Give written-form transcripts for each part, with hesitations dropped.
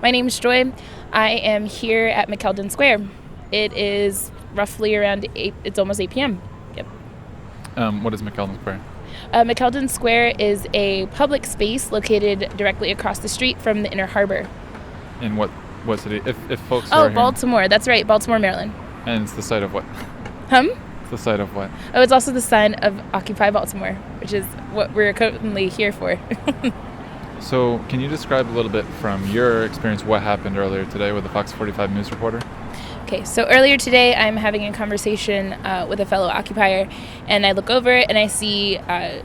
My name is Joy. I am here at McKeldin Square. It is roughly around 8, it's almost 8 p.m. Yep. What is McKeldin Square? McKeldin Square is a public space located directly across the street from the Inner Harbor. In what city? If folks are Baltimore. That's right, Baltimore, Maryland. Here. And it's the site of what? It's the site of what? Oh, it's also the sign of Occupy Baltimore, which is what we're currently here for. So can you describe a little bit from your experience what happened earlier today with the Fox 45 News reporter? Okay, so earlier today I'm having a conversation with a fellow occupier, and I look over and I see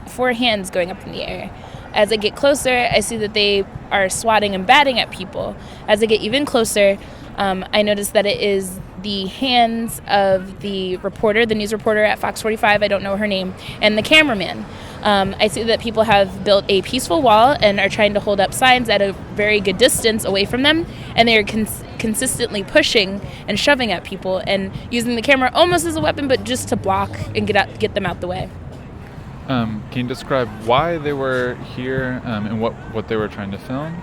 4 hands going up in the air. As I get closer, I see that they are swatting and batting at people. As I get even closer, I notice that it is the hands of the reporter, the news reporter at Fox 45, I don't know her name, and the cameraman. I see that people have built a peaceful wall and are trying to hold up signs at a very good distance away from them, and they are consistently pushing and shoving at people and using the camera almost as a weapon, but just to block and get them out the way. Can you describe why they were here and what they were trying to film?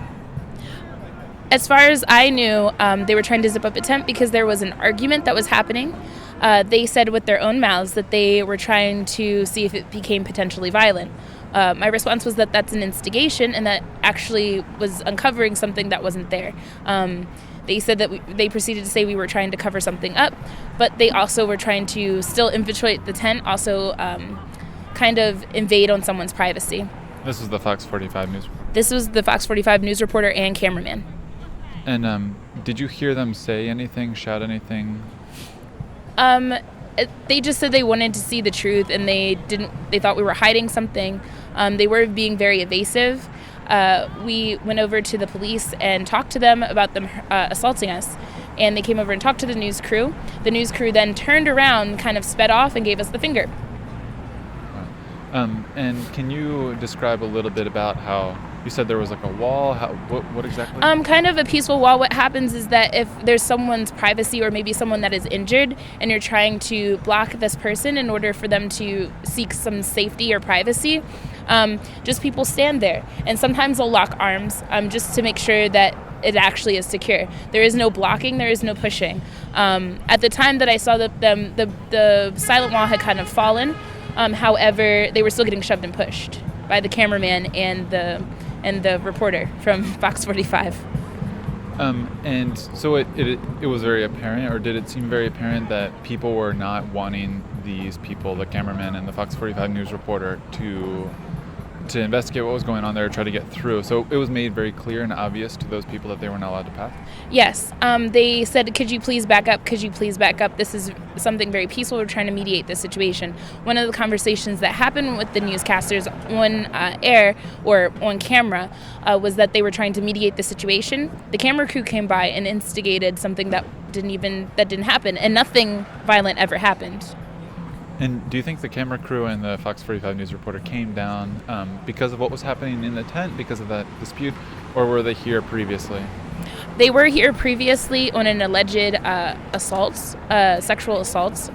As far as I knew, they were trying to zip up a tent because there was an argument that was happening. They said with their own mouths that they were trying to see if it became potentially violent. My response was that that's an instigation and that actually was uncovering something that wasn't there. They said that they proceeded to say we were trying to cover something up, but they also were trying to still infiltrate the tent, also kind of invade on someone's privacy. This was the Fox 45 News reporter? This was the Fox 45 news reporter and cameraman. And did you hear them say anything, shout anything? They just said they wanted to see the truth, and they thought we were hiding something. They were being very evasive. We went over to the police and talked to them about them assaulting us, and they came over and talked to the news crew. The news crew then turned around, kind of sped off, and gave us the finger. And can you describe a little bit about how you said there was like a wall? What exactly? Kind of a peaceful wall. What happens is that if there's someone's privacy or maybe someone that is injured and you're trying to block this person in order for them to seek some safety or privacy, just people stand there. And sometimes they'll lock arms just to make sure that it actually is secure. There is no blocking, there is no pushing. At the time that I saw the silent wall had kind of fallen. However, they were still getting shoved and pushed by the cameraman and the reporter from Fox 45. And so it was very apparent, or did it seem very apparent that people were not wanting these people, the cameraman and the Fox 45 news reporter, to investigate what was going on there, try to get through? So it was made very clear and obvious to those people that they were not allowed to pass? Yes. They said, could you please back up? Could you please back up? This is something very peaceful. We're trying to mediate this situation. One of the conversations that happened with the newscasters on air or on camera was that they were trying to mediate the situation. The camera crew came by and instigated something that didn't happen, and nothing violent ever happened. And do you think the camera crew and the Fox 45 news reporter came down because of what was happening in the tent, because of that dispute, or were they here previously? They were here previously on an alleged sexual assault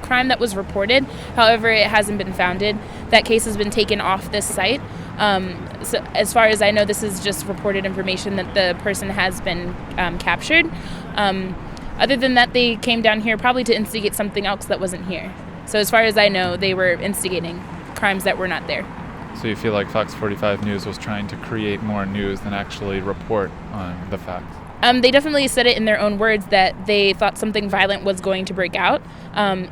crime that was reported. However, it hasn't been founded. That case has been taken off this site. So as far as I know, this is just reported information that the person has been captured. Other than that, they came down here probably to instigate something else that wasn't here. So as far as I know, they were instigating crimes that were not there. So you feel like Fox 45 News was trying to create more news than actually report on the facts? They definitely said it in their own words that they thought something violent was going to break out.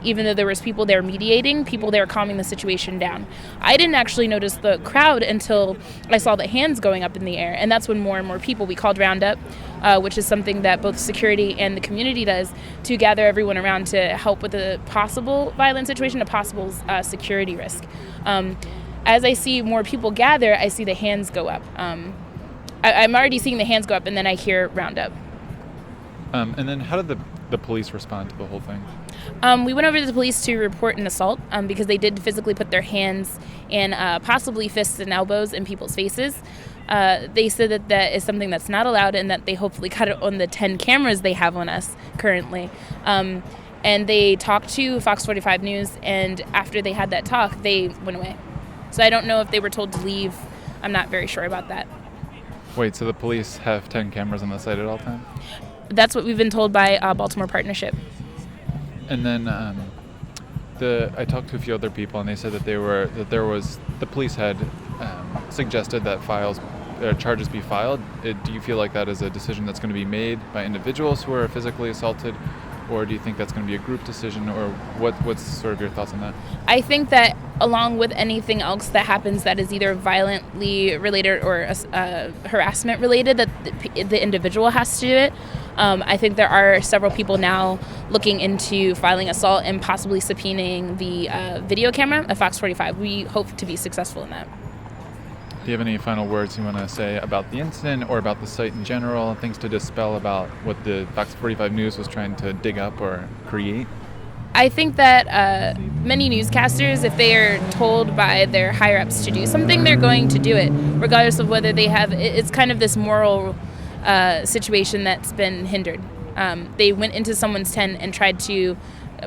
Even though there was people there mediating, people there calming the situation down. I didn't actually notice the crowd until I saw the hands going up in the air, and that's when more and more people, we called roundup, which is something that both security and the community does to gather everyone around to help with a possible violent situation, a possible security risk. As I see more people gather, I see the hands go up. I'm already seeing the hands go up, and then I hear roundup. And then how did the police respond to the whole thing? We went over to the police to report an assault because they did physically put their hands and possibly fists and elbows in people's faces. They said that is something that's not allowed, and that they hopefully cut it on the 10 cameras they have on us currently. And they talked to Fox 45 News, and after they had that talk, they went away. So I don't know if they were told to leave. I'm not very sure about that. Wait, so the police have 10 cameras on the site at all times? That's what we've been told by Baltimore Partnership. And then I talked to a few other people, and they said that the police had suggested that charges be filed. Do you feel like that is a decision that's going to be made by individuals who are physically assaulted, or do you think that's going to be a group decision, or what's sort of your thoughts on that? I think that along with anything else that happens that is either violently related or harassment related, that the individual has to do it. I think there are several people now looking into filing assault and possibly subpoenaing the video camera of Fox 45. We hope to be successful in that. Do you have any final words you want to say about the incident or about the site in general, things to dispel about what the Fox 45 News was trying to dig up or create? I think that many newscasters, if they are told by their higher-ups to do something, they're going to do it, regardless of whether they have. It's kind of this moral situation that's been hindered. They went into someone's tent and tried to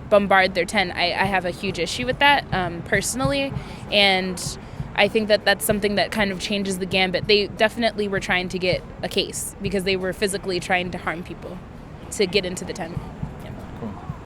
bombard their tent. I have a huge issue with that personally, and I think that that's something that kind of changes the gambit. They definitely were trying to get a case because they were physically trying to harm people to get into the tent.